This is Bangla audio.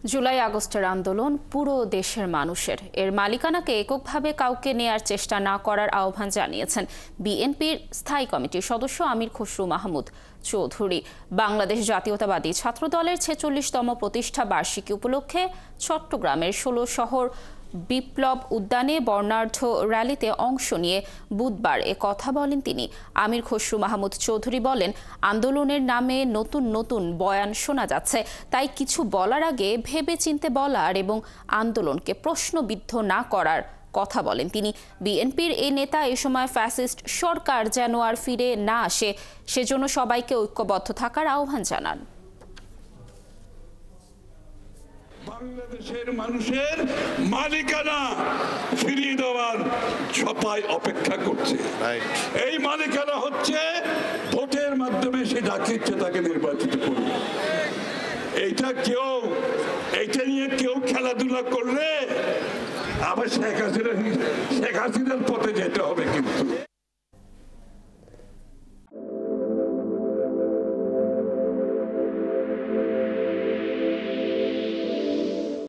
জুলাই আগস্টের আন্দোলন পুরো দেশের মানুষের। এর মালিকানাকে এককভাবে কাউকে নেয়ার চেষ্টা না করার আহ্বান জানিয়েছেন বিএনপির স্থায়ী কমিটির সদস্য আমির খসরু মাহমুদ চৌধুরী। বাংলাদেশ জাতীয়তাবাদী ছাত্রদলের ৪৬তম প্রতিষ্ঠা বার্ষিকী উপলক্ষে চট্টগ্রামের ১৬ শহর বিপ্লব উদ্যানে বর্ণাঢ্য র্যালিতে অংশ নিয়ে বুধবার এ কথা বলেন তিনি। আমির খসরু মাহমুদ চৌধুরী বলেন, আন্দোলনের নামে নতুন নতুন বয়ান শোনা যাচ্ছে, তাই কিছু বলার আগে ভেবেচিন্তে বলার এবং আন্দোলনকে প্রশ্নবিদ্ধ না করার কথা বলেন তিনি। বিএনপির এই নেতা এ সময় ফ্যাসিস্ট সরকার যেন আর ফিরে না আসে, সেজন্য সবাইকে ঐক্যবদ্ধ থাকার আহ্বান জানান। বাংলাদেশের মানুষের মালিকানা ফিরিয়ে দেওয়ার সবাই অপেক্ষা করছে। এই মালিকানা হচ্ছে ভোটের মাধ্যমে সে যাকে ইচ্ছে তাকে নির্বাচিত করবে। এইটা নিয়ে কেউ খেলাধুলা করলে আবার শেখ হাসিনার পথে যেতে হবে কিন্তু।